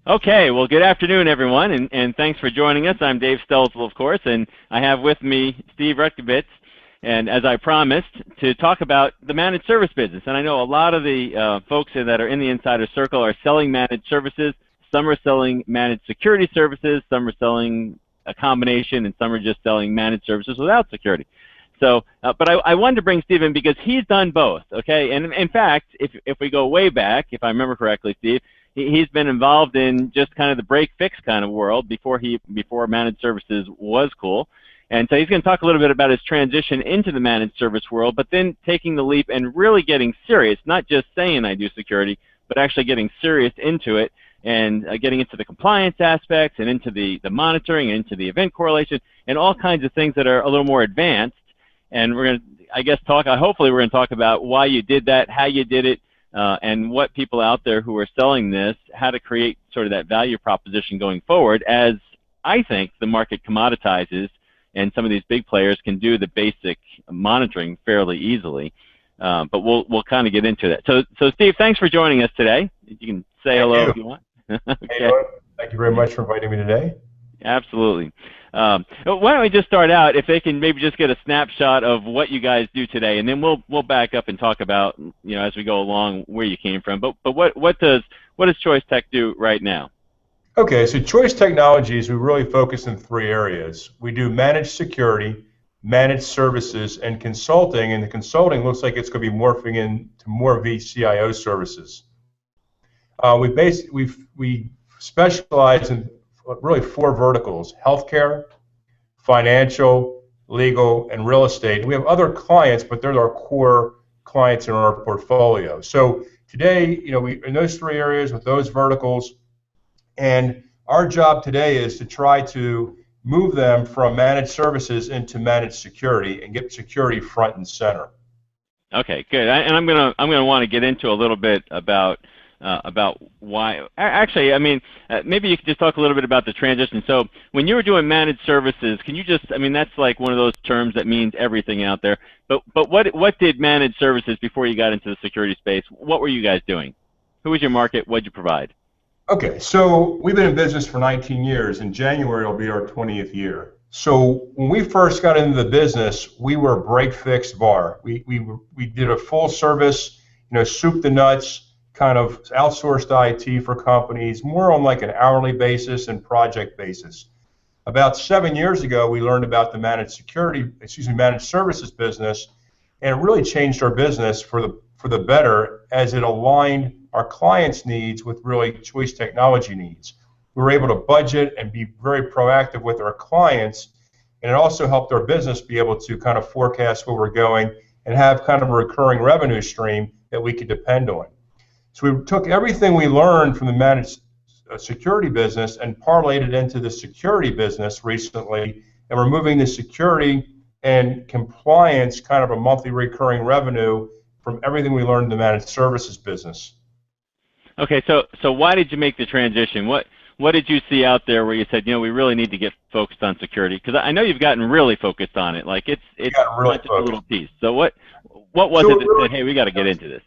Okay, well, good afternoon, everyone, and thanks for joining us. I'm Dave Stelzl, of course, and I have with me Steve Rutkovitz, and as I promised, to talk about the managed service business. And I know a lot of the folks that are in the Insider Circle are selling managed services. Some are selling managed security services, some are selling a combination, and some are just selling managed services without security. So, but I wanted to bring Steve in because he's done both, okay? And in fact, if we go way back, if I remember correctly, Steve, he's been involved in just kind of the break-fix kind of world before managed services was cool. And so he's going to talk a little bit about his transition into the managed service world, but then taking the leap and really getting serious, not just saying I do security, but actually getting serious into it and getting into the compliance aspects and into the monitoring and into the event correlation and all kinds of things that are a little more advanced. And we're going to, I guess, hopefully we're going to talk about why you did that, how you did it, and what people out there who are selling this, how to create sort of that value proposition going forward as I think the market commoditizes and some of these big players can do the basic monitoring fairly easily. But we'll kind of get into that. So Steve, thanks for joining us today. You can say hello if you want. Okay. Thank you very much for inviting me today. Absolutely. Why don't we just start out, if they can maybe just get a snapshot of what you guys do today, and then we'll back up and talk about, as we go along where you came from. But what does Choice Tech do right now? Okay, so Choice Technologies, we really focus in three areas. We do managed security, managed services, and consulting. And the consulting looks like it's going to be morphing into more VCIO services. We specialize in really four verticals: healthcare, financial, legal, and real estate. We have other clients, but they're our core clients in our portfolio. So today, we in those three areas with those verticals, and our job today is to try to move them from managed services into managed security and get security front and center. Okay, good. And I'm gonna want to get into a little bit about why. Actually, I mean, maybe you could just talk a little bit about the transition. So when you were doing managed services, can you just, I mean, that's like one of those terms that means everything out there. But what did managed services before you got into the security space? What were you guys doing? Who was your market? What did you provide? Okay, so we've been in business for 19 years. In January, it'll be our 20th year. So when we first got into the business, we were a break-fix VAR. We did a full service, soup to nuts, kind of outsourced IT for companies, more on like an hourly basis and project basis. About 7 years ago, we learned about the managed services business, and it really changed our business for the better as it aligned our clients' needs with really Choice Technology needs. We were able to budget and be very proactive with our clients, and it also helped our business be able to kind of forecast where we're going and have kind of a recurring revenue stream that we could depend on. So we took everything we learned from the managed security business and parlayed it into the security business recently, and we're moving the security and compliance kind of a monthly recurring revenue from everything we learned in the managed services business. Okay, so why did you make the transition? What did you see out there where you said, we really need to get focused on security? Because I know you've gotten really focused on it. Like it's really not just a little piece. So what was it that said, hey, we got to get into this?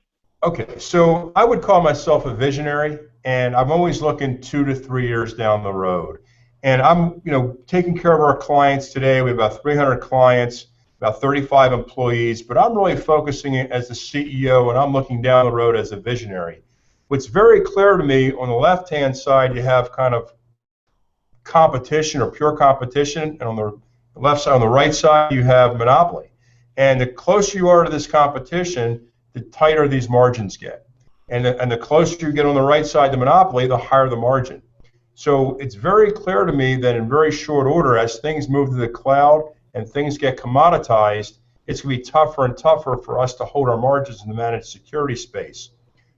Okay, so I would call myself a visionary, and I'm always looking 2 to 3 years down the road. And I'm, taking care of our clients today. We have about 300 clients, about 35 employees, but I'm really focusing as the CEO, and I'm looking down the road as a visionary. What's very clear to me, on the left-hand side, you have kind of competition or pure competition, and on the left side, on the right side, you have monopoly. And the closer you are to this competition, the tighter these margins get. And the closer you get on the right side to monopoly, the higher the margin. So it's very clear to me that in very short order, as things move to the cloud and things get commoditized, it's going to be tougher and tougher for us to hold our margins in the managed security space.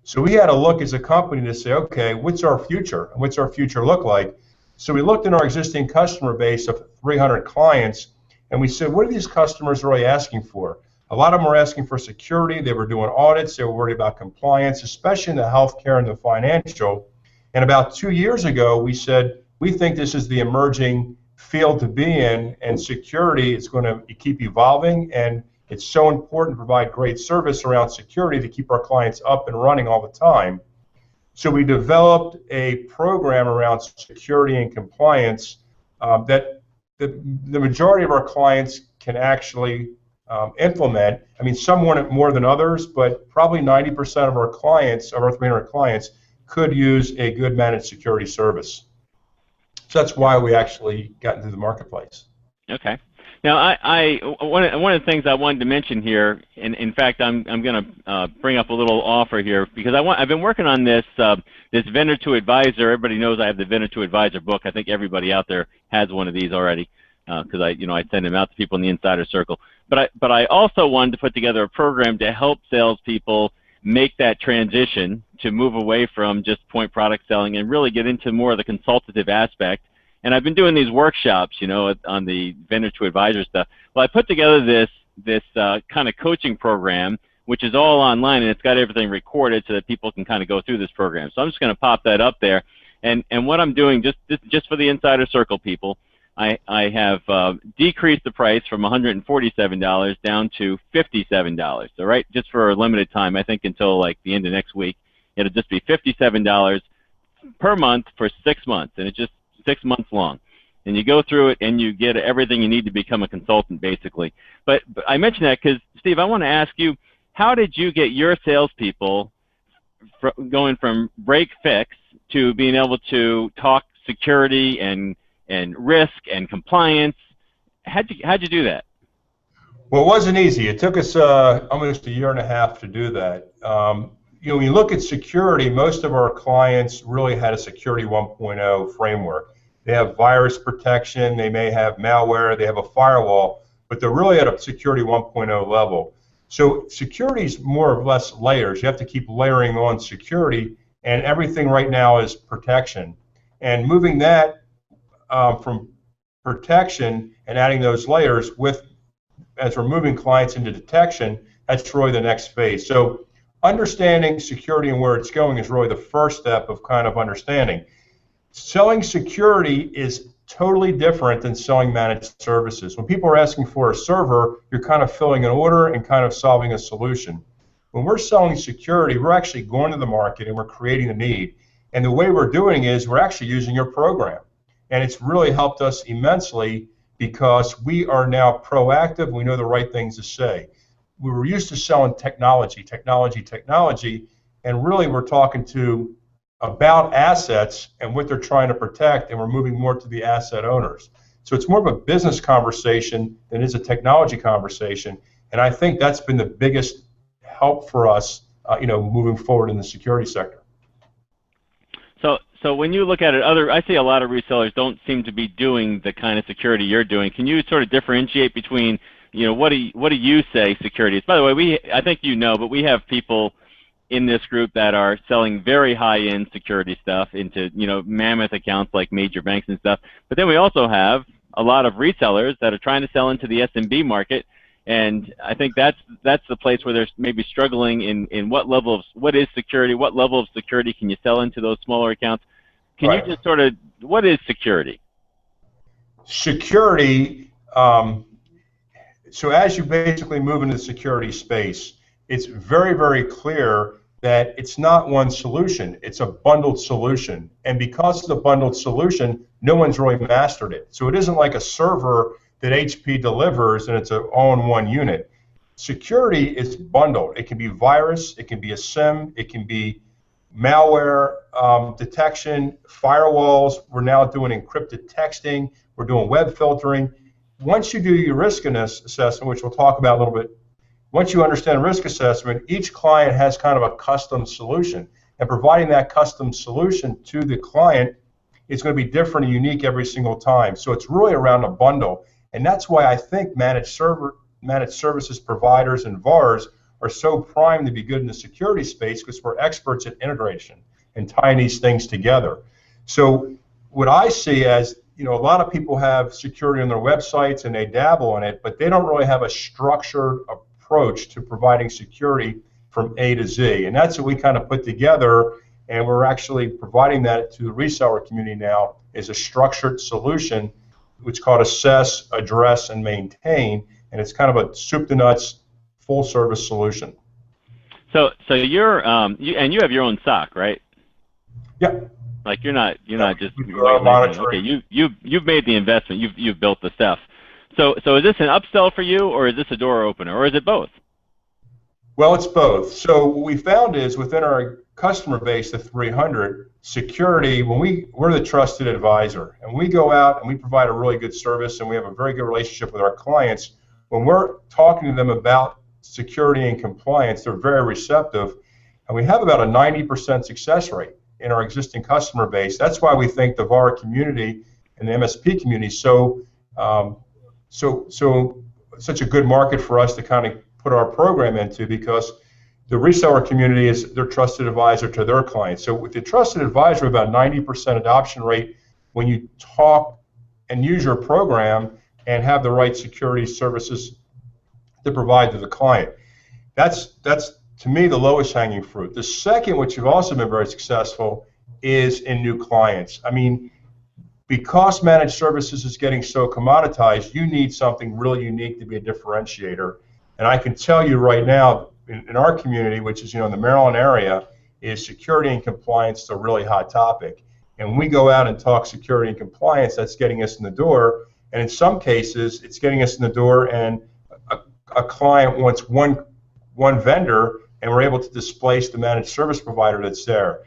So we had to look as a company to say, okay, what's our future? What's our future look like? So we looked in our existing customer base of 300 clients, and we said, what are these customers really asking for? A lot of them were asking for security. They were doing audits. They were worried about compliance, especially in the healthcare and the financial. And about 2 years ago, we said, we think this is the emerging field to be in, and security is going to keep evolving, and it's so important to provide great service around security to keep our clients up and running all the time. So we developed a program around security and compliance that the majority of our clients can actually implement. I mean, some want it more than others, but probably 90% of our clients, of our 300 clients, could use a good managed security service. So that's why we actually got into the marketplace. Okay. Now, one of the things I wanted to mention here, and in fact, I'm going to bring up a little offer here because I've been working on this this Vendor to Advisor. Everybody knows I have the Vendor to Advisor book. I think everybody out there has one of these already because I send them out to people in the insider circle. But I also wanted to put together a program to help salespeople make that transition to move away from just point product selling and really get into more of the consultative aspect. And I've been doing these workshops, on the Vendor to Advisor stuff. Well, I put together this kind of coaching program, which is all online, and it's got everything recorded so that people can kind of go through this program. So I'm just going to pop that up there. And what I'm doing, just for the insider circle people, I have decreased the price from $147 down to $57. So right, just for a limited time, I think until like the end of next week, it'll just be $57 per month for 6 months, and it's just 6 months long, and you go through it and you get everything you need to become a consultant, basically. But I mention that because, Steve, I want to ask you, how did you get your salespeople going from break fix to being able to talk security and risk and compliance? How'd you do that? Well, it wasn't easy. It took us almost a year and a half to do that. When you look at security, most of our clients really had a Security 1.0 framework. They have virus protection, they may have malware, they have a firewall, but they're really at a Security 1.0 level. So security is more or less layers. You have to keep layering on security, and everything right now is protection. And moving that from protection and adding those layers as we're moving clients into detection, that's really the next phase. So understanding security and where it's going is really the first step of kind of understanding. Selling security is totally different than selling managed services. When people are asking for a server, you're kind of filling an order and kind of solving a solution. When we're selling security, we're actually going to the market and we're creating a need. And the way we're doing is we're actually using your program. And it's really helped us immensely because we are now proactive. We know the right things to say. We were used to selling technology, and really we're talking about assets and what they're trying to protect, and we're moving more to the asset owners. So it's more of a business conversation than it is a technology conversation, and I think that's been the biggest help for us, moving forward in the security sector. So when you look at it, I see a lot of resellers don't seem to be doing the kind of security you're doing. Can you sort of differentiate between what do you say security is? By the way, I think but we have people in this group that are selling very high-end security stuff into mammoth accounts like major banks and stuff. But then we also have a lot of resellers that are trying to sell into the SMB market, and I think that's the place where they're maybe struggling in what is security, what level of security can you sell into those smaller accounts? Can you just sort of, what is security? Security. So as you basically move into the security space, it's very, very clear that it's not one solution. It's a bundled solution. And because it's a bundled solution, no one's really mastered it. So it isn't like a server that HP delivers and it's an all-in-one unit. Security is bundled. It can be virus, it can be a SIM, it can be malware detection, firewalls. We're now doing encrypted texting. We're doing web filtering. Once you do your risk assessment, which we'll talk about a little bit, once you understand risk assessment, each client has kind of a custom solution. And providing that custom solution to the client is going to be different and unique every single time. So it's really around a bundle. And that's why I think managed services providers and VARs are so primed to be good in the security space because we're experts at integration and tying these things together. So what I see as a lot of people have security on their websites and they dabble in it, but they don't really have a structured approach to providing security from A to Z. And that's what we kind of put together, and we're actually providing that to the reseller community now as a structured solution, which is called Assess, Address, and Maintain. And it's kind of a soup to nuts, full service solution. So you're and you have your own SOC, right? Yeah. Like you're not just Our white labeling. Okay, monitoring. you've made the investment. You've built the stuff. So is this an upsell for you, or is this a door opener, or is it both? Well, it's both. So what we found is within our customer base, the 300, security, we're the trusted advisor, and we go out and we provide a really good service, and we have a very good relationship with our clients. When we're talking to them about security and compliance, they're very receptive, and we have about a 90% success rate in our existing customer base. That's why we think the VAR community and the MSP community is such a good market for us to kind of put our program into, because the reseller community is their trusted advisor to their clients. So with the trusted advisor, about 90% adoption rate when you talk and use your program and have the right security services to provide to the client. That's to me the lowest hanging fruit. The second, which you've also been very successful, is in new clients. I mean, because managed services is getting so commoditized, you need something really unique to be a differentiator. And I can tell you right now, in our community, which is in the Maryland area, is security and compliance a really hot topic. And when we go out and talk security and compliance, that's getting us in the door. And in some cases, it's getting us in the door, and a client wants one vendor, and we're able to displace the managed service provider that's there.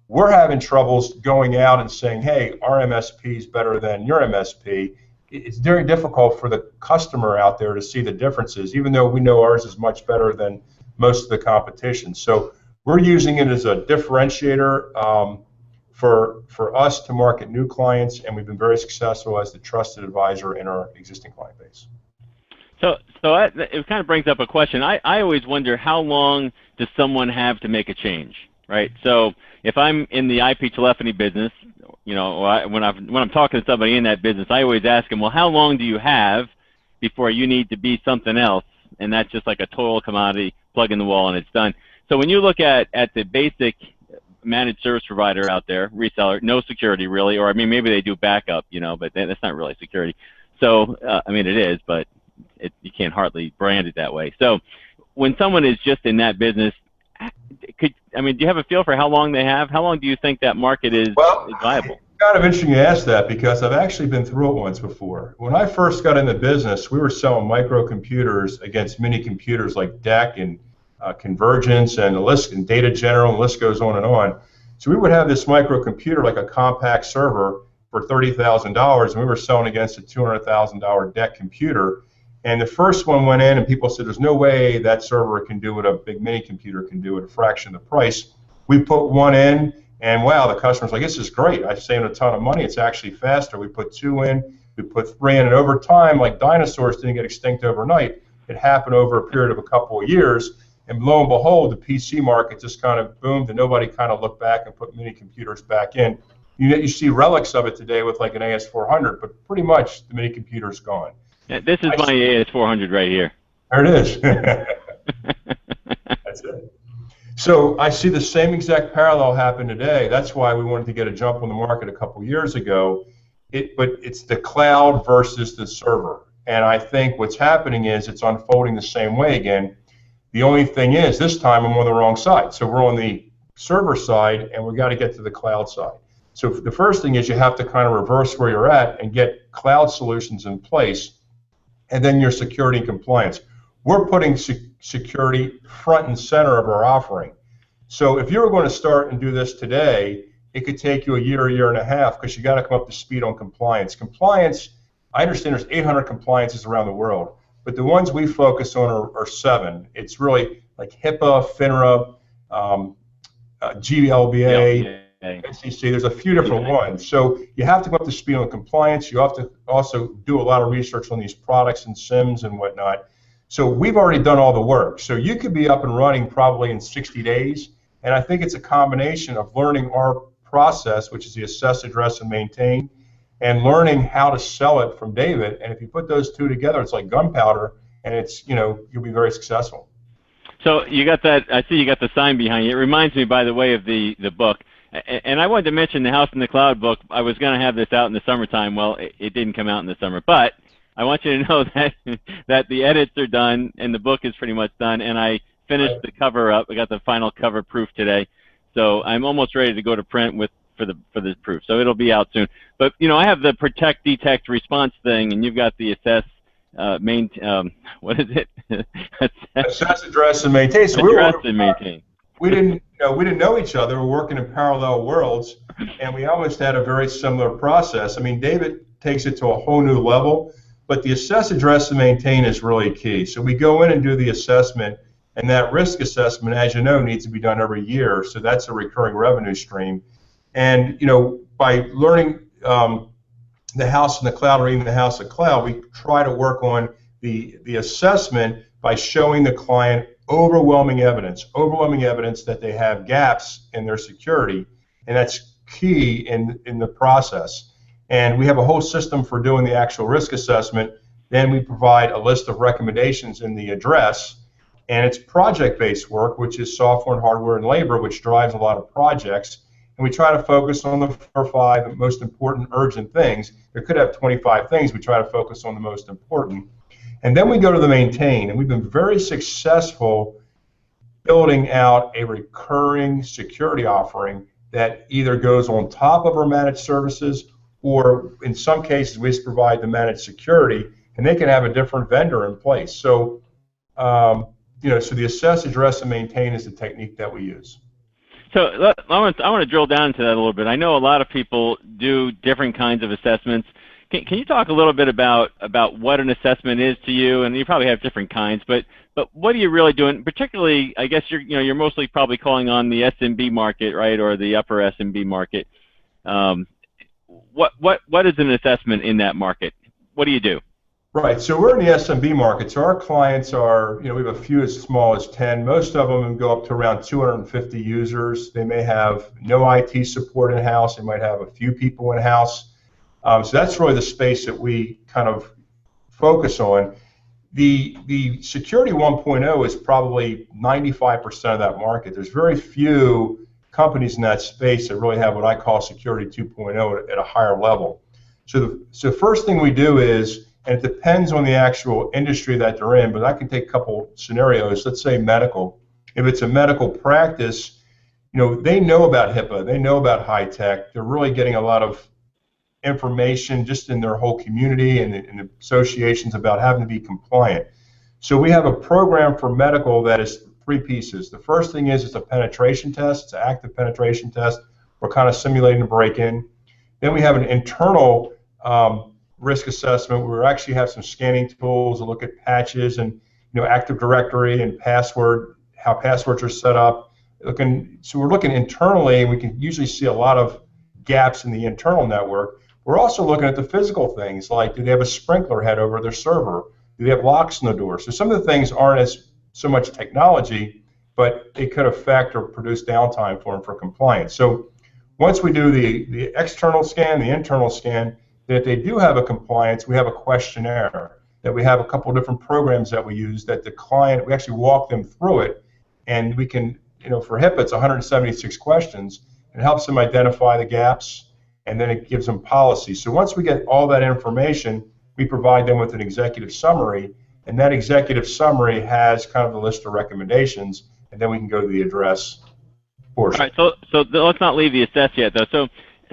We're having troubles going out and saying, hey, our MSP is better than your MSP. It's very difficult for the customer out there to see the differences, even though we know ours is much better than most of the competition. So we're using it as a differentiator for us to market new clients, and we've been very successful as the trusted advisor in our existing client base. So it kind of brings up a question. I always wonder, how long does someone have to make a change, right? So if I'm in the IP telephony business, when I'm talking to somebody in that business, I always ask them, well, how long do you have before you need to be something else? And that's just like a total commodity, plug in the wall, and it's done. So when you look at the basic managed service provider out there, reseller, no security really, or I mean maybe they do backup, but that's not really security. So I mean it is, but you can't hardly brand it that way. So when someone is just in that business, do you have a feel for how long they have? How long do you think that market is viable? Kind of interesting you ask that, because I've actually been through it once before. When I first got into business, we were selling microcomputers against mini computers like DEC and Convergence and the list, and Data General, and the list goes on and on. So we would have this microcomputer, like a compact server, for $30,000, and we were selling against a $200,000 DEC computer. And the first one went in, and people said, there's no way that server can do what a big mini computer can do at a fraction of the price. We put one in, and wow, the customer's like, this is great. I saved a ton of money. It's actually faster. We put two in, we put three in, and over time, like dinosaurs didn't get extinct overnight. It happened over a period of a couple of years, and lo and behold, the PC market just kind of boomed, and nobody kind of looked back and put mini computers back in. You see relics of it today with like an AS400, but pretty much the mini computer's gone. Yeah, this is my AS400 right here. There it is. That's it. So I see the same exact parallel happen today. That's why we wanted to get a jump on the market a couple years ago. But it's the cloud versus the server. And I think what's happening is it's unfolding the same way again. The only thing is, this time I'm on the wrong side. So we're on the server side, and we've got to get to the cloud side. So the first thing is you have to kind of reverse where you're at and get cloud solutions in place, and then your security and compliance. We're putting security front and center of our offering. So if you were going to start and do this today, it could take you a year and a half, because you got to come up to speed on compliance. Compliance, I understand there's 800 compliances around the world, but the ones we focus on are 7. It's really like HIPAA, FINRA, GLBA, SEC. There's a few different ones. So you have to go up to speed on compliance. You have to also do a lot of research on these products and SIMs and whatnot. So we've already done all the work. So you could be up and running probably in 60 days. And I think it's a combination of learning our process, which is the assess, address, and maintain, and learning how to sell it from David. And if you put those two together, it's like gunpowder, and it's, you'll be very successful. So you got that, I see you got the sign behind you. It reminds me, by the way, of the book. And I wanted to mention the House in the Cloud book. I was going to have this out in the summertime. Well, it didn't come out in the summer. But I want you to know that the edits are done and the book is pretty much done. And I finished the cover up. I got the final cover proof today. So I'm almost ready to go to print for this proof. So it'll be out soon. But I have the protect, detect, response thing, and you've got the assess, what is it? Assess, address, and maintain. So address and maintain. We didn't know each other. We're working in parallel worlds, and we almost had a very similar process. I mean, David takes it to a whole new level, but the assess, address, and maintain is really key. So we go in and do the assessment, and that risk assessment, as you know, needs to be done every year. So that's a recurring revenue stream. And by learning the house in the cloud or even the house in the cloud, we try to work on the assessment by showing the client overwhelming evidence that they have gaps in their security, and that's key in the process. And we have a whole system for doing the actual risk assessment. Then we provide a list of recommendations in the address, and it's project-based work, which is software and hardware and labor, which drives a lot of projects. And we try to focus on the 4 or 5 most important urgent things. There could have 25 things. We try to focus on the most important. And then we go to the maintain, and we've been very successful building out a recurring security offering that either goes on top of our managed services, or in some cases we just provide the managed security, and they can have a different vendor in place. So, so the assess, address, and maintain is the technique that we use. So I want to drill down into that a little bit. I know a lot of people do different kinds of assessments. Can you talk a little bit about what an assessment is to you? And you probably have different kinds, but what are you really doing? Particularly, I guess you're mostly probably calling on the SMB market, right, or the upper SMB market. What is an assessment in that market? What do you do? Right. So we're in the SMB market. So our clients are, we have a few as small as 10. Most of them go up to around 250 users. They may have no IT support in-house. They might have a few people in-house. So that's really the space that we kind of focus on. The Security 1.0 is probably 95% of that market. There's very few companies in that space that really have what I call Security 2.0 at a higher level. So the first thing we do is, and it depends on the actual industry that they're in, but I can take a couple scenarios. Let's say medical. If it's a medical practice, they know about HIPAA, they know about high tech. They're really getting a lot of information just in their whole community and the associations about having to be compliant. So we have a program for medical that is 3 pieces. The first thing is it's a penetration test. It's an active penetration test. We're kind of simulating a break-in. Then we have an internal risk assessment where we actually have some scanning tools to look at patches and Active Directory and how passwords are set up. So we're looking internally, and we can usually see a lot of gaps in the internal network. We're also looking at the physical things, like do they have a sprinkler head over their server? Do they have locks in the door? So some of the things aren't as so much technology, but it could affect or produce downtime for them for compliance. So once we do the external scan, the internal scan, then if they do have a compliance, we have a questionnaire that we have a couple of different programs that we use that the client, we actually walk them through it, and we can, for HIPAA, it's 176 questions. It helps them identify the gaps, and then it gives them policy. So once we get all that information, we provide them with an executive summary, and that executive summary has kind of the list of recommendations, and then we can go to the address portion. All right, so let's not leave the assess yet, though.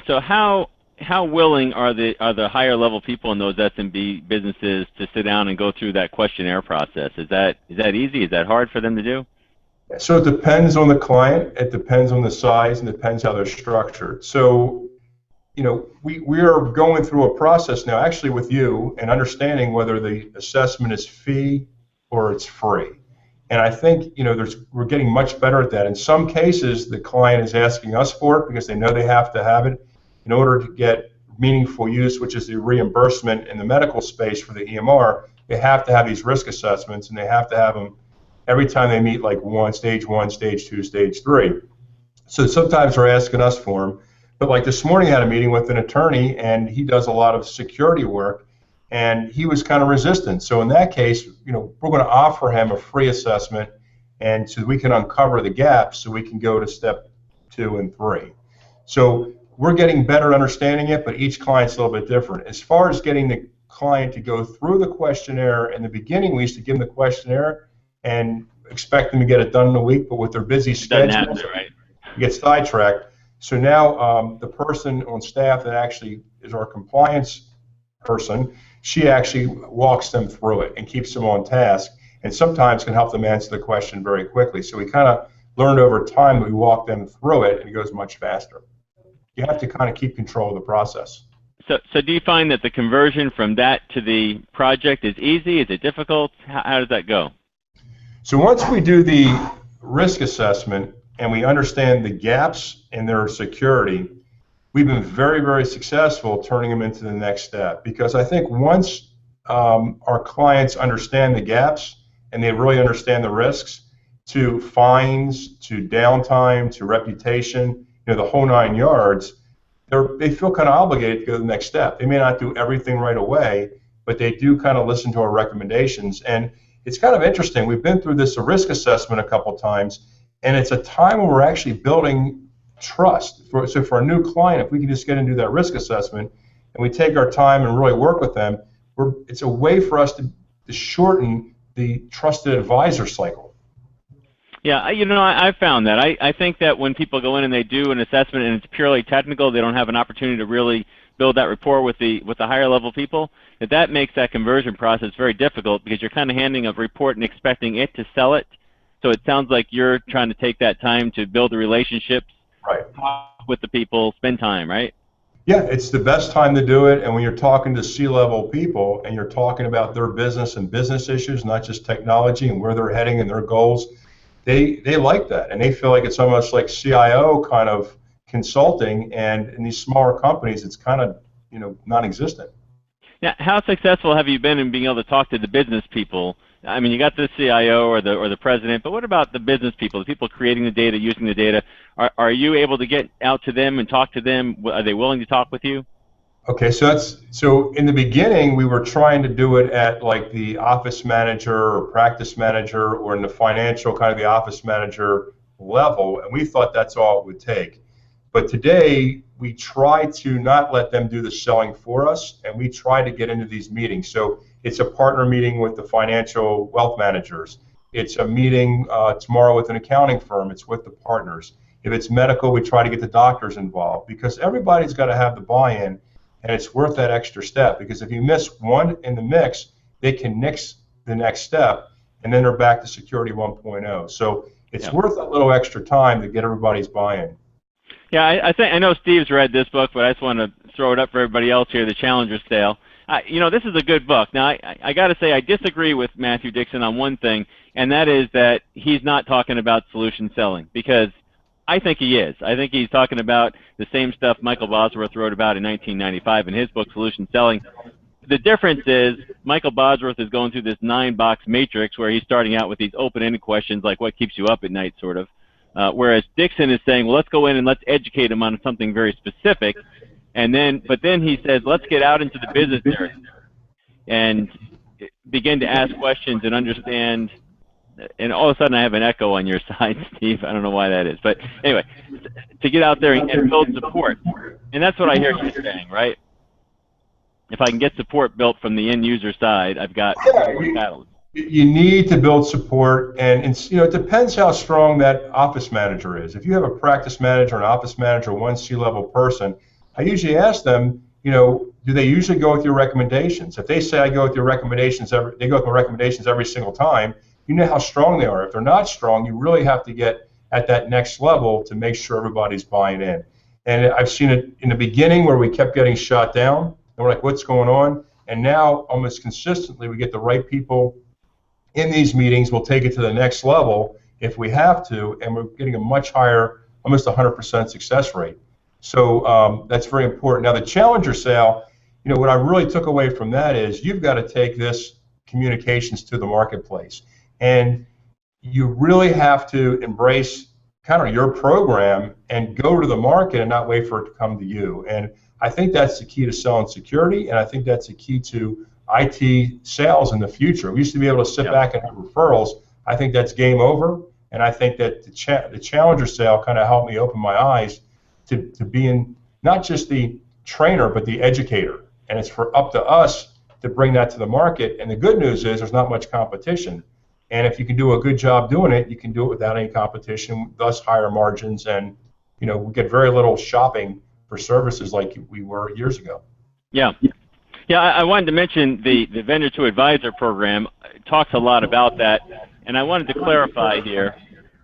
So how willing are the higher level people in those SMB businesses to sit down and go through that questionnaire process? Is that easy? Is that hard for them to do? So it depends on the client, it depends on the size, and it depends how they're structured. So, we are going through a process now, actually with you, and understanding whether the assessment is fee or it's free. And I think, we're getting much better at that. In some cases, the client is asking us for it because they know they have to have it in order to get meaningful use, which is the reimbursement in the medical space for the EMR. They have to have these risk assessments, and they have to have them every time they meet, like stage 1, stage 2, stage 3. So sometimes they're asking us for them. But like this morning, I had a meeting with an attorney, and he does a lot of security work, and he was kind of resistant. So in that case, we're going to offer him a free assessment, and so we can uncover the gaps so we can go to step 2 and 3. So we're getting better at understanding it, but each client's a little bit different. As far as getting the client to go through the questionnaire, in the beginning, we used to give them the questionnaire and expect them to get it done in a week, but with their busy schedule, right? we get sidetracked. So now the person on staff that actually is our compliance person, she actually walks them through it and keeps them on task, and sometimes can help them answer the question very quickly. So we kind of learned over time that we walk them through it, and it goes much faster. You have to kind of keep control of the process. So do you find that the conversion from that to the project is easy? Is it difficult? How does that go? So once we do the risk assessment and we understand the gaps in their security, we've been very, very successful turning them into the next step. Because I think once our clients understand the gaps and they really understand the risks, to fines, to downtime, to reputation, the whole 9 yards, they feel kind of obligated to go to the next step. They may not do everything right away, but they do kind of listen to our recommendations. And it's kind of interesting. We've been through this risk assessment a couple times, and it's a time when we're actually building trust. So for a new client, if we can just get into that risk assessment and we take our time and really work with them, it's a way for us to shorten the trusted advisor cycle. Yeah, I found that. I think that when people go in and they do an assessment and it's purely technical, they don't have an opportunity to really build that rapport with the higher level people, that makes that conversion process very difficult, because you're kind of handing a report and expecting it to sell it. So it sounds like you're trying to take that time to build the relationships, right, talk with the people, spend time, right? Yeah, it's the best time to do it. And when you're talking to C-level people and you're talking about their business and business issues, not just technology and where they're heading and their goals, they like that, and they feel like it's almost like CIO kind of consulting, and in these smaller companies it's kind of non-existent. Now, how successful have you been in being able to talk to the business people? I mean, you got the CIO or the president, but what about the business people, the people creating the data, using the data? Are you able to get out to them and talk to them? Are they willing to talk with you? Okay, so in the beginning we were trying to do it at like the office manager or practice manager, or in the financial kind of the office manager level, and we thought that's all it would take. But today we try to not let them do the selling for us, and we try to get into these meetings. So it's a partner meeting with the financial wealth managers. It's a meeting tomorrow with an accounting firm. It's with the partners. If it's medical, we try to get the doctors involved, because everybody's got to have the buy-in. And it's worth that extra step, because if you miss one in the mix, they can nix the next step, and then they're back to Security 1.0. So it's worth a little extra time to get everybody's buy-in. Yeah, I know Steve's read this book, but I just want to throw it up for everybody else here, The Challenger's Tale. This is a good book. Now, I got to say, I disagree with Matthew Dixon on one thing, and that is that he's not talking about solution selling, because I think he is. I think he's talking about the same stuff Michael Bosworth wrote about in 1995 in his book, Solution Selling. The difference is Michael Bosworth is going through this 9-box matrix where he's starting out with these open-ended questions like what keeps you up at night, sort of. Whereas Dixon is saying, well, let's go in and let's educate him on something very specific. But then he says, let's get out into the business area and begin to ask questions and understand. And all of a sudden I have an echo on your side, Steve. I don't know why that is. But anyway, to get out there and build support. And that's what I hear you saying, right? If I can get support built from the end user side, I've got catalyst. You need to build support, and it depends how strong that office manager is. If you have a practice manager, an office manager, one C-level person, I usually ask them, do they usually go with your recommendations? If they say I go with your recommendations, they go with my recommendations every single time, you know how strong they are. If they're not strong, you really have to get at that next level to make sure everybody's buying in. And I've seen it in the beginning where we kept getting shot down, and we're like, what's going on? And now, almost consistently, we get the right people in these meetings. We'll take it to the next level if we have to, and we're getting a much higher, almost 100% success rate. So that's very important. Now, the Challenger sale, what I really took away from that is you've got to take this communications to the marketplace. And you really have to embrace kind of your program and go to the market and not wait for it to come to you. And I think that's the key to selling security, and I think that's the key to IT sales in the future. We used to be able to sit back and have referrals. I think that's game over, and I think that the Challenger sale kind of helped me open my eyes to being not just the trainer, but the educator. And it's up to us to bring that to the market. And the good news is there's not much competition. And if you can do a good job doing it, you can do it without any competition, thus higher margins and we get very little shopping for services like we were years ago. Yeah. Yeah, I wanted to mention the Vendor to Advisor program talks a lot about that, and I wanted to clarify here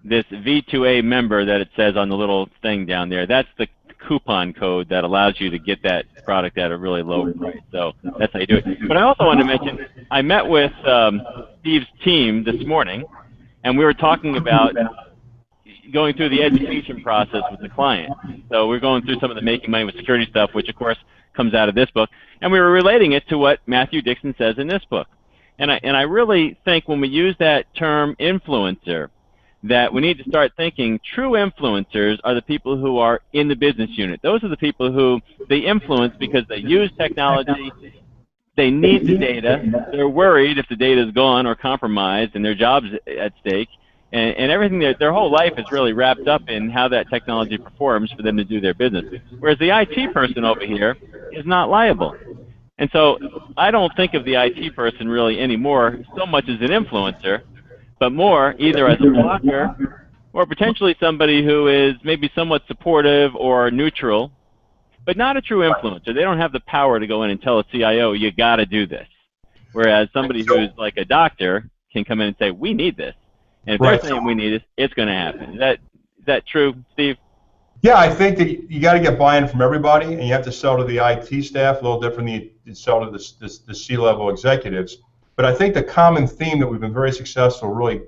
this V2A member that it says on the little thing down there. That's the coupon code that allows you to get that product at a really low price. So that's how you do it. But I also wanted to mention, I met with Steve's team this morning, and we were talking about going through the education process with the client. So we're going through some of the Making Money with Security stuff, which of course comes out of this book, and we were relating it to what Matthew Dixon says in this book. And I really think when we use that term influencer, that we need to start thinking true influencers are the people who are in the business unit. Those are the people who they influence because they use technology, they need the data, they're worried if the data is gone or compromised and their job's at stake, and everything, their whole life is really wrapped up in how that technology performs for them to do their business. Whereas the IT person over here is not liable. And so I don't think of the IT person really anymore so much as an influencer, but more either as a blocker or potentially somebody who is maybe somewhat supportive or neutral, but not a true influencer. They don't have the power to go in and tell a CIO, you got to do this. Whereas somebody who's like a doctor can come in and say, we need this. And if they're saying we need it, it's going to happen. Is that true, Steve? Yeah, I think that you got to get buy-in from everybody, and you have to sell to the IT staff a little different than you sell to the C-level executives. But I think the common theme that we've been very successful really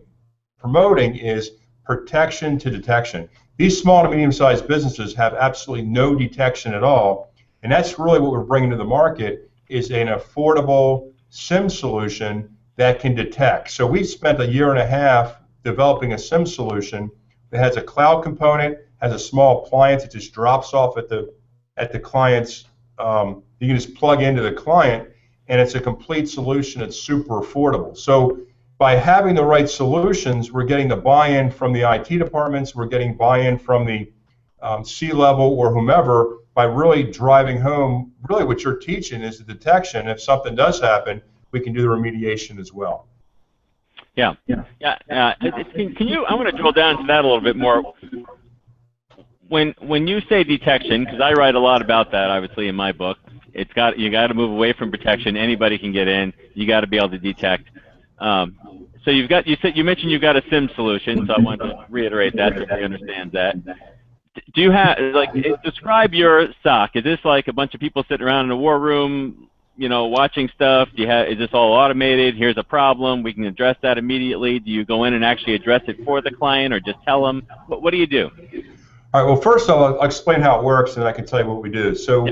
promoting is protection to detection. These small to medium-sized businesses have absolutely no detection at all, and that's really what we're bringing to the market is an affordable SIM solution that can detect. So we spent a year and a half developing a SIM solution that has a cloud component, has a small appliance that just drops off at the client's. You can just plug into the client, and it's a complete solution that's super affordable. So by having the right solutions, we're getting the buy-in from the IT departments, we're getting buy-in from the C-level or whomever by really driving home, really what you're teaching is the detection. If something does happen, we can do the remediation as well. Yeah. Can you, I want to drill down to that a little bit more. When you say detection, because I write a lot about that, obviously, in my book, you got to move away from protection. Anybody can get in. You got to be able to detect. So you mentioned you've got a SIM solution. So I want to reiterate that so everybody understands that. Do you have describe your SOC? Is this like a bunch of people sitting around in a war room, watching stuff? Is this all automated? Here's a problem. We can address that immediately. Do you go in and actually address it for the client, or just tell them? What do you do? All right. Well, first I'll explain how it works, and I can tell you what we do. So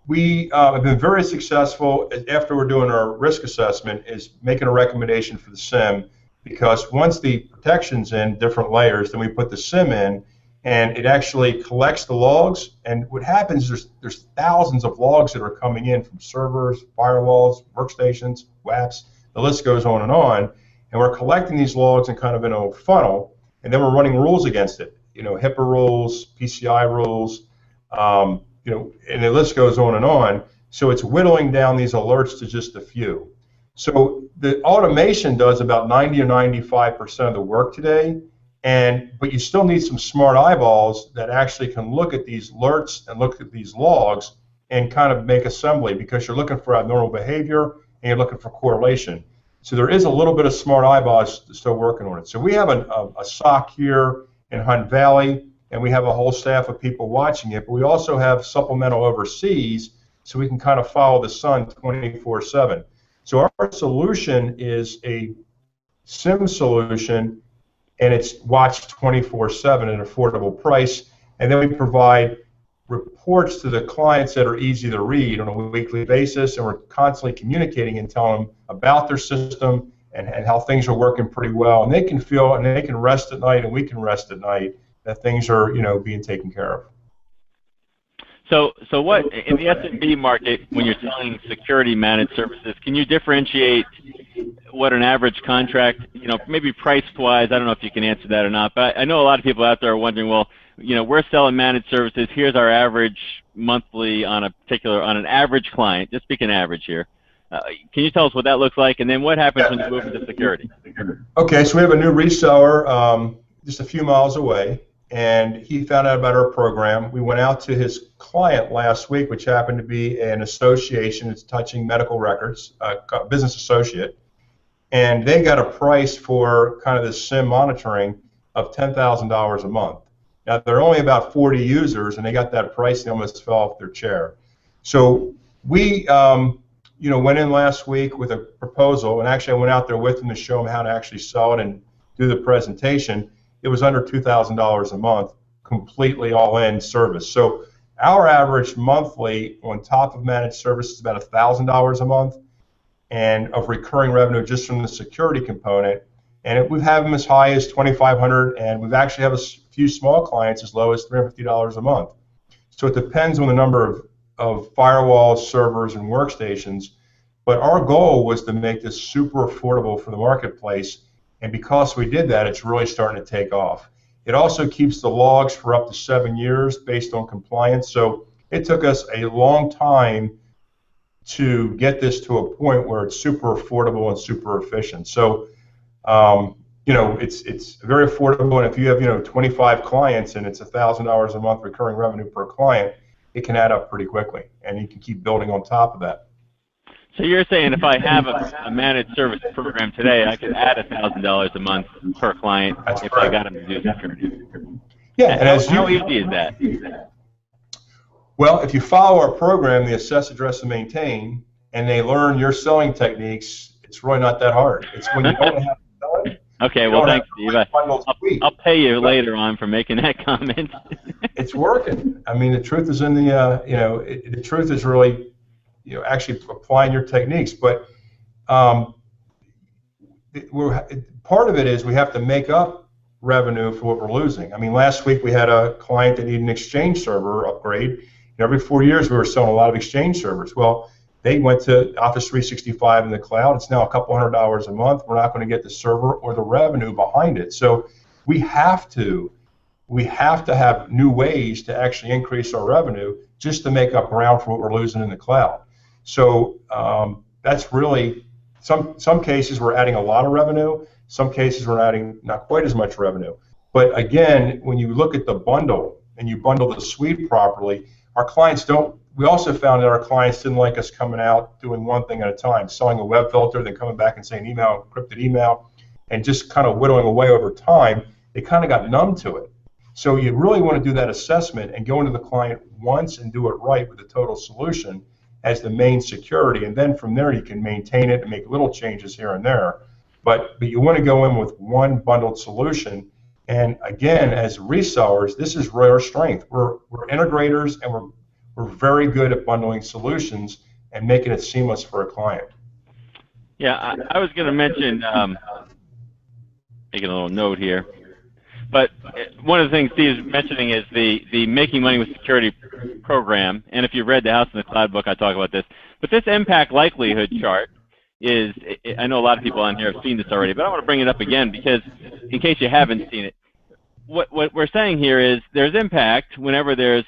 we have been very successful after we're doing our risk assessment is making a recommendation for the SIM, because once the protection's in different layers, then we put the SIM in, and it actually collects the logs. And what happens is there's thousands of logs that are coming in from servers, firewalls, workstations, WAPs. The list goes on, and we're collecting these logs in kind of in a funnel, and then we're running rules against it. HIPAA rules, PCI rules, and the list goes on. So it's whittling down these alerts to just a few. So the automation does about 90 or 95% of the work today, but you still need some smart eyeballs that actually can look at these alerts and look at these logs and kind of make assembly, because you're looking for abnormal behavior and you're looking for correlation. So there is a little bit of smart eyeballs still working on it. So we have a SOC here in Hunt Valley, and we have a whole staff of people watching it, but we also have supplemental overseas, so we can kind of follow the sun 24/7. So our solution is a SIM solution, and it's watched 24/7 at an affordable price, and then we provide reports to the clients that are easy to read on a weekly basis, and we're constantly communicating and telling them about their system and how things are working pretty well, and they can feel and they can rest at night, and we can rest at night that things are being taken care of. So what in the SMB market, when you're selling security managed services, can you differentiate what an average contract, maybe price-wise? I don't know if you can answer that or not, but I know a lot of people out there are wondering, well, we're selling managed services. Here's our average monthly on an average client. Just speaking average here. Can you tell us what that looks like, and then what happens when you move into security? Okay, so we have a new reseller just a few miles away, and he found out about our program. We went out to his client last week, which happened to be an association. It's touching medical records, a business associate, and they got a price for kind of this SIM monitoring of $10,000 a month. Now, there are only about 40 users, and they got that price, and they almost fell off their chair. So we went in last week with a proposal, and actually I went out there with them to show them how to actually sell it and do the presentation. It was under $2,000 a month, completely all-in service. So our average monthly on top of managed service is about $1,000 a month, and of recurring revenue just from the security component. And we have them as high as $2,500, and we've actually have a few small clients as low as $350 a month. So it depends on the number of firewalls, servers, and workstations. But our goal was to make this super affordable for the marketplace, and because we did that, it's really starting to take off. It also keeps the logs for up to 7 years based on compliance. So it took us a long time to get this to a point where it's super affordable and super efficient. So it's very affordable, and if you have 25 clients and it's $1,000 a month recurring revenue per client, it can add up pretty quickly, and you can keep building on top of that. So you're saying if I have a managed service program today, I could add $1,000 a month per client. That's if correct. I got them to do security. Yeah, and how easy is that? Well, if you follow our program, the assess, address, and maintain, and they learn your selling techniques, it's really not that hard. It's when you don't have to sell it. Okay, well, thanks, Steve. I'll pay you later on for making that comment. It's working. I mean, the truth is in the, the truth is really, actually applying your techniques. But part of it is we have to make up revenue for what we're losing. I mean, last week we had a client that needed an Exchange server upgrade. And every 4 years we were selling a lot of Exchange servers. Well, they went to Office 365 in the cloud. It's now a couple $100 a month. We're not going to get the server or the revenue behind it. So we have to have new ways to actually increase our revenue just to make up ground for what we're losing in the cloud. So that's really, some cases we're adding a lot of revenue. Some cases we're adding not quite as much revenue. But again, when you look at the bundle and you bundle the suite properly, our clients don't. We also found that our clients didn't like us coming out doing one thing at a time, selling a web filter, then coming back and saying email, encrypted email, and just kind of whittling away over time. They kind of got numb to it. So you really want to do that assessment and go into the client once and do it right with the total solution as the main security, and then from there you can maintain it and make little changes here and there. But you want to go in with one bundled solution. And again, as resellers, this is really our strength. We're integrators, and we're very good at bundling solutions and making it seamless for a client. Yeah, I was going to mention, making a little note here, but one of the things Steve's mentioning is the Making Money with Security program, and if you've read the House in the Cloud book, I talk about this. But this impact likelihood chart is, I know a lot of people on here have seen this already, but I want to bring it up again because in case you haven't seen it, what we're saying here is there's impact whenever there's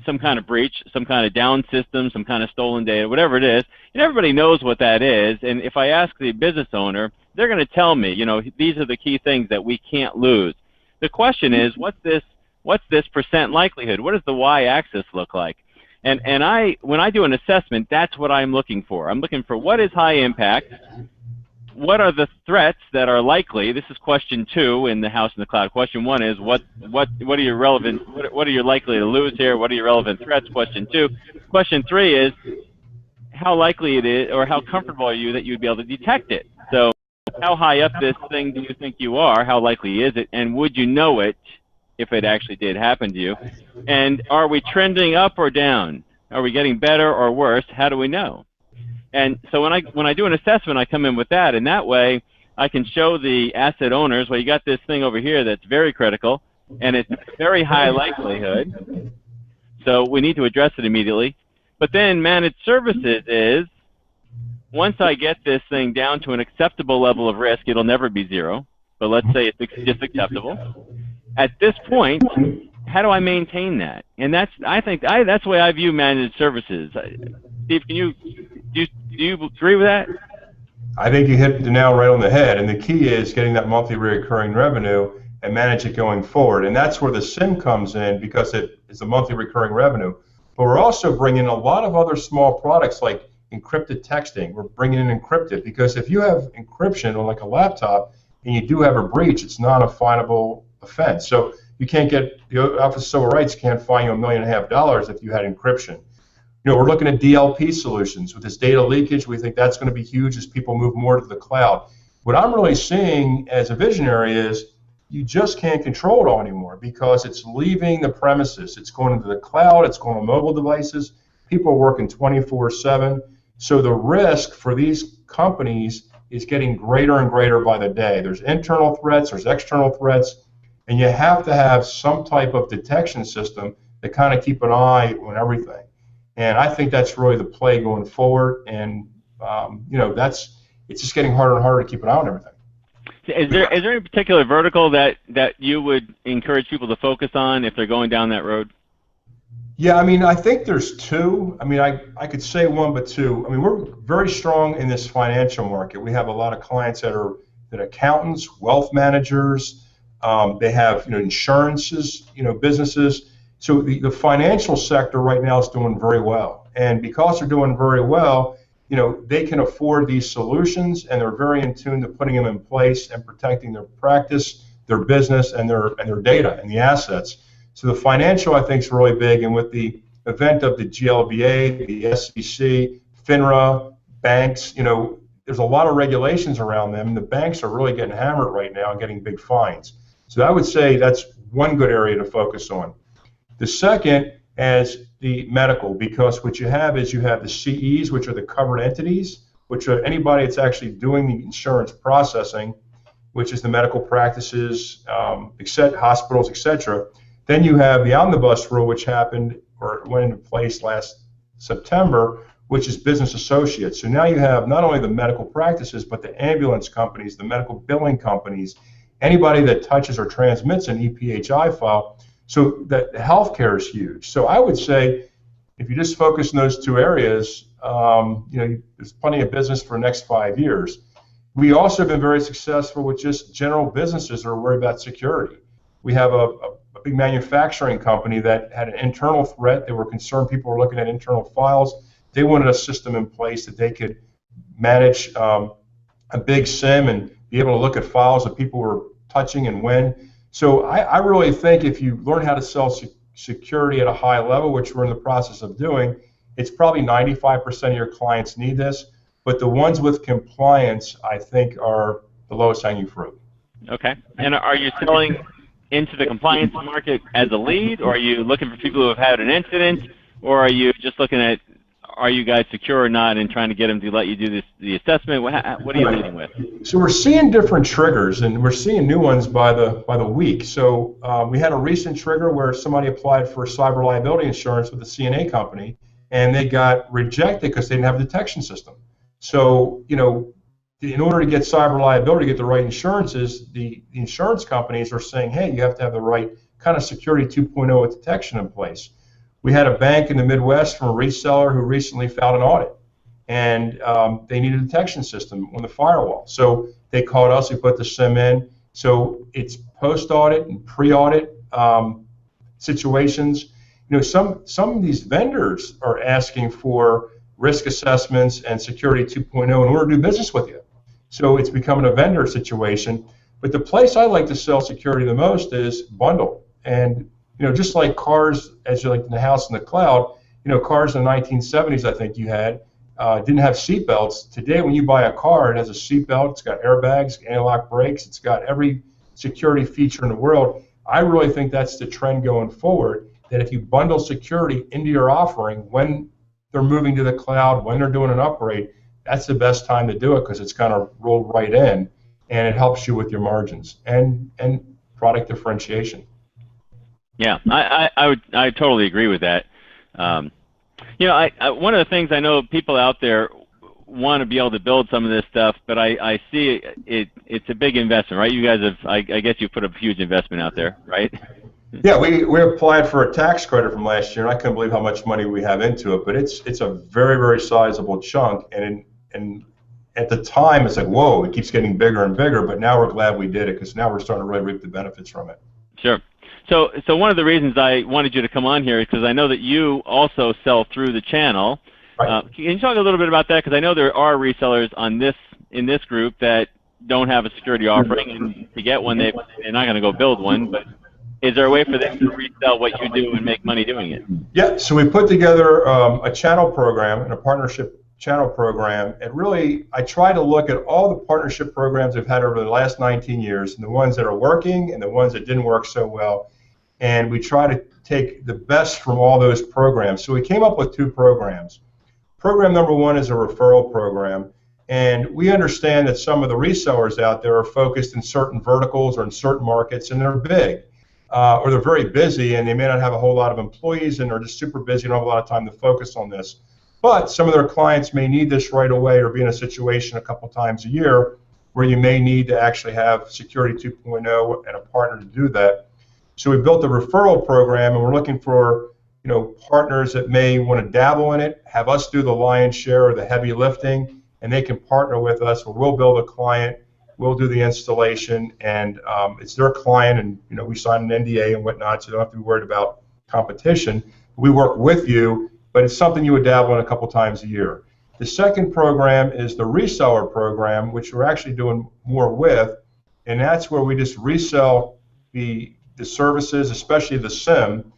some kind of breach, some kind of down system, some kind of stolen data, whatever it is, and everybody knows what that is. And if I ask the business owner, they're going to tell me, these are the key things that we can't lose. The question is, what's this percent likelihood? What does the y-axis look like? And when I do an assessment, that's what I'm looking for. I'm looking for what is high impact, what are the threats that are likely. This is question 2 in the House in the Cloud. Question 1 is what are your relevant, what are you likely to lose here? What are your relevant threats? Question 2. Question 3 is how likely it is, or how comfortable are you that you'd be able to detect it? So how high up this thing do you think you are? How likely is it? And would you know it if it actually did happen to you? And are we trending up or down? Are we getting better or worse? How do we know? And so when I do an assessment, I come in with that, and that way I can show the asset owners, well, you got this thing over here that's very critical, and it's very high likelihood, so we need to address it immediately. But then managed services is, once I get this thing down to an acceptable level of risk, it'll never be 0, but let's say it's just acceptable. At this point, how do I maintain that? And that's, I think, that's the way I view managed services. Steve, do you agree with that? I think you hit the nail right on the head, and the key is getting that monthly recurring revenue and manage it going forward. And that's where the SIM comes in, because it is a monthly recurring revenue. But we're also bringing a lot of other small products like encrypted texting. We're bringing in encrypted, because if you have encryption on like a laptop and you do have a breach, it's not a finable offense. So you can't get, the Office of Civil Rights can't fine you $1.5 million if you had encryption. We're looking at DLP solutions. With this data leakage, we think that's going to be huge as people move more to the cloud. What I'm really seeing as a visionary is you just can't control it all anymore, because it's leaving the premises. It's going into the cloud. It's going to mobile devices. People are working 24/7. So the risk for these companies is getting greater and greater by the day. There's internal threats. There's external threats. And you have to have some type of detection system to kind of keep an eye on everything. And I think that's really the play going forward. And, it's just getting harder and harder to keep an eye on everything. Is there any particular vertical that you would encourage people to focus on if they're going down that road? Yeah, I think there's two. I could say one, but two. We're very strong in this financial market. We have a lot of clients that are accountants, wealth managers. They have insurances, businesses. So the financial sector right now is doing very well. And because they're doing very well, they can afford these solutions, and they're very in tune to putting them in place and protecting their practice, their business, and their data and the assets. So the financial, I think, is really big. And with the event of the GLBA, the SEC, FINRA, banks, there's a lot of regulations around them, and the banks are really getting hammered right now and getting big fines. So I would say that's one good area to focus on. The second is the medical, because what you have is you have the CEs, which are the covered entities, which are anybody that's actually doing the insurance processing, which is the medical practices, hospitals, etc. Then you have the omnibus rule, which happened or went into place last September, which is business associates. So now you have not only the medical practices, but the ambulance companies, the medical billing companies, anybody that touches or transmits an EPHI file. So that healthcare is huge. So I would say if you just focus on those two areas, there's plenty of business for the next 5 years. We also have been very successful with just general businesses that are worried about security. We have a big manufacturing company that had an internal threat. They were concerned people were looking at internal files. They wanted a system in place that they could manage a big SIM and be able to look at files that people were touching and when. So I really think if you learn how to sell security at a high level, which we're in the process of doing, it's probably 95% of your clients need this. But the ones with compliance, I think, are the lowest hanging fruit. Okay. And are you selling into the compliance market as a lead, or are you looking for people who have had an incident, or are you just looking at, are you guys secure or not, and trying to get them to let you do the assessment? What are you leading with? So we're seeing different triggers, and we're seeing new ones by the week. So we had a recent trigger where somebody applied for cyber liability insurance with a CNA company, and they got rejected because they didn't have a detection system. So, in order to get cyber liability, get the right insurances, the insurance companies are saying, hey, you have to have the right kind of security 2.0 with detection in place. We had a bank in the Midwest from a reseller who recently filed an audit, and they needed a detection system on the firewall. So they called us, we put the SIM in. So it's post-audit and pre-audit situations. Some of these vendors are asking for risk assessments and security 2.0 in order to do business with you. So it's becoming a vendor situation. But the place I like to sell security the most is bundle. And just like cars, as you like in the house in the cloud, cars in the 1970s, I think you had, didn't have seat belts. Today, when you buy a car, it has a seat belt, it's got airbags, anti-lock brakes, it's got every security feature in the world. I really think that's the trend going forward, that if you bundle security into your offering when they're moving to the cloud, when they're doing an upgrade, that's the best time to do it, because it's going to roll right in, and it helps you with your margins and product differentiation. Yeah, I totally agree with that. One of the things I know people out there want to be able to build some of this stuff, but I see it's a big investment, right? You guys have, I guess you put a huge investment out there, right? Yeah, we applied for a tax credit from last year, and I couldn't believe how much money we have into it. But it's a very, very sizable chunk, and at the time, it's like, whoa, it keeps getting bigger and bigger, but now we're glad we did it because now we're starting to really reap the benefits from it. Sure. So one of the reasons I wanted you to come on here is because I know that you also sell through the channel. Right. Can you talk a little bit about that? Because I know there are resellers in this group that don't have a security offering, and to get one, they're not going to go build one. But is there a way for them to resell what you do and make money doing it? Yeah. So we put together a channel program and a partnership channel program, and really I try to look at all the partnership programs we've had over the last 19 years and the ones that are working and the ones that didn't work so well, and we try to take the best from all those programs. So we came up with two programs. Program number one is a referral program, and we understand that some of the resellers out there are focused in certain verticals or in certain markets, and they're big, or they're very busy, and they may not have a whole lot of employees, and they're just super busy and don't have a lot of time to focus on this. But some of their clients may need this right away or be in a situation a couple times a year where you may need to actually have Security 2.0 and a partner to do that. So we built a referral program, and we're looking for partners that may want to dabble in it, have us do the lion's share or the heavy lifting, and they can partner with us, or we'll build a client, we'll do the installation, and it's their client, and we sign an NDA and whatnot, so you don't have to be worried about competition. We work with you, but it's something you would dabble in a couple times a year. The second program is the reseller program, which we're actually doing more with, and that's where we just resell the services, especially the SIEM,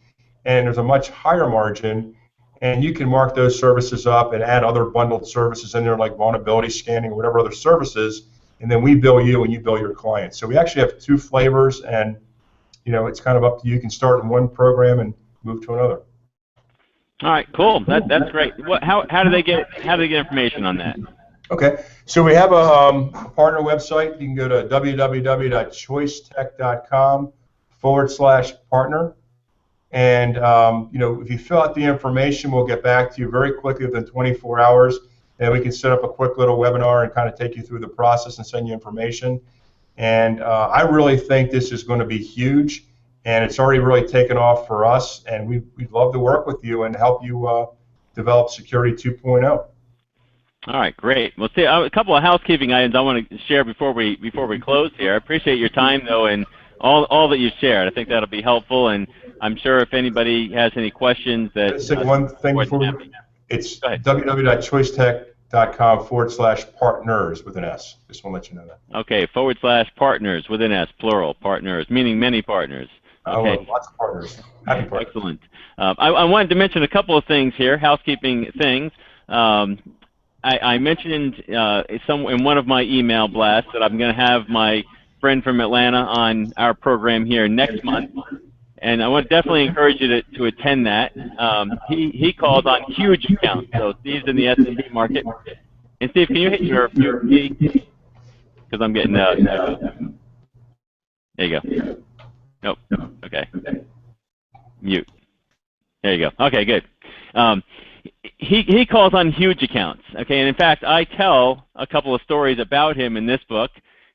and there's a much higher margin, and you can mark those services up and add other bundled services in there like vulnerability scanning or whatever other services, and then we bill you and you bill your clients. So we actually have two flavors, and it's kind of up to you. You can start in one program and move to another. All right, cool. That's great. How do they get information on that? Okay, so we have a partner website. You can go to www.choicetech.com/partner, and if you fill out the information, we'll get back to you very quickly within 24 hours, and we can set up a quick little webinar and kind of take you through the process and send you information. And I really think this is going to be huge. And it's already really taken off for us, and we'd love to work with you and help you develop Security 2.0. All right, great. Well, see, a couple of housekeeping items I want to share before we close here. I appreciate your time, though, and all that you shared. I think that'll be helpful, and I'm sure if anybody has any questions that... Let's say one thing before we... It's www.choicetech.com/partners with an S. Just want to let you know that. Okay, /partners with an S, plural, partners, meaning many partners. Okay. Lots of partners. Happy partners. Excellent. I wanted to mention a couple of things here, housekeeping things. I mentioned in one of my email blasts that I'm going to have my friend from Atlanta on our program here next month, and I would definitely encourage you to attend that. He calls on huge accounts, so Steve's in the SMB market. And Steve, can you hit your key? Because I'm getting there you go. Nope. Okay. Mute. There you go. Okay, good. He calls on huge accounts. Okay, and in fact, I tell a couple of stories about him in this book.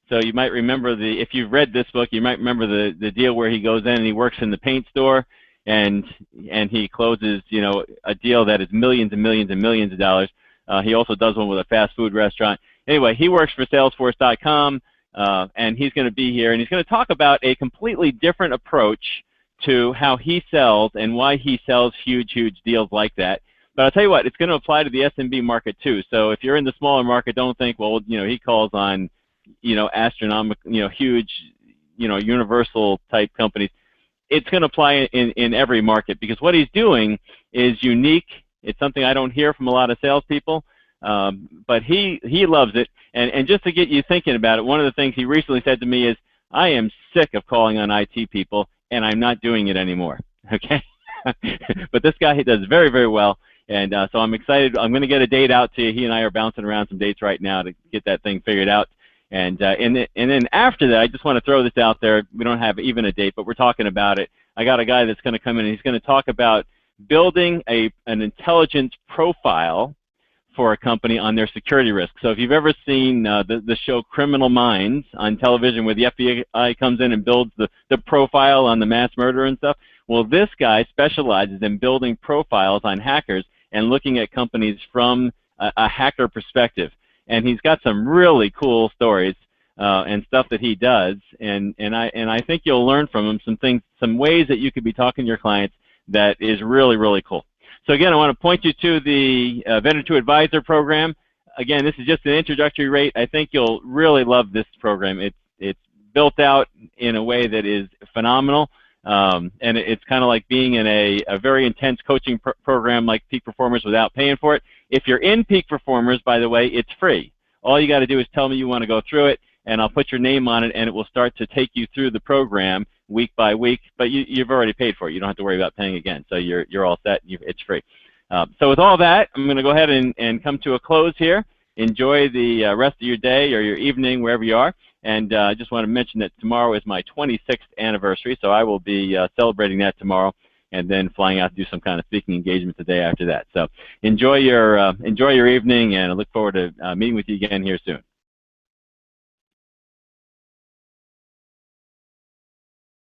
So you might remember if you've read this book, you might remember the deal where he goes in and he works in the paint store, and he closes a deal that is millions and millions and millions of dollars. He also does one with a fast food restaurant. Anyway, he works for Salesforce.com. And he's going to be here, and he's going to talk about a completely different approach to how he sells and why he sells huge deals like that. But I'll tell you what, it's going to apply to the SMB market too. So if you're in the smaller market, don't think, well, he calls on, astronomical, huge, universal type companies. It's going to apply in every market because what he's doing is unique. It's something I don't hear from a lot of salespeople. But he loves it, and just to get you thinking about it, one of the things he recently said to me is, I am sick of calling on IT people, and I'm not doing it anymore, okay? But this guy, he does very, very well, and so I'm excited. I'm going to get a date out to you. He and I are bouncing around some dates right now to get that thing figured out, and then after that, I just want to throw this out there. We don't have even a date, but we're talking about it. I got a guy that's going to come in, and he's going to talk about building an intelligence profile for a company on their security risk. So if you've ever seen the show Criminal Minds on television where the FBI comes in and builds the profile on the mass murder and stuff, well, this guy specializes in building profiles on hackers and looking at companies from a hacker perspective. and he's got some really cool stories and stuff that he does, and I think you'll learn from him some ways that you could be talking to your clients that is really, really cool. So again, I want to point you to the Vendor to Advisor program. Again, this is just an introductory rate. I think you'll really love this program. It's built out in a way that is phenomenal, and it's kind of like being in a very intense coaching program like Peak Performers without paying for it. If you're in Peak Performers, by the way, it's free. All you got to do is tell me you want to go through it, and I'll put your name on it, and it will start to take you through the program week by week. But you've already paid for it. You don't have to worry about paying again. So you're all set. It's free. So with all that, I'm going to go ahead and come to a close here. Enjoy the rest of your day or your evening, wherever you are. And I just want to mention that tomorrow is my 26th anniversary, so I will be celebrating that tomorrow, and then flying out to do some kind of speaking engagement the day after that. So enjoy your evening, and I look forward to meeting with you again here soon.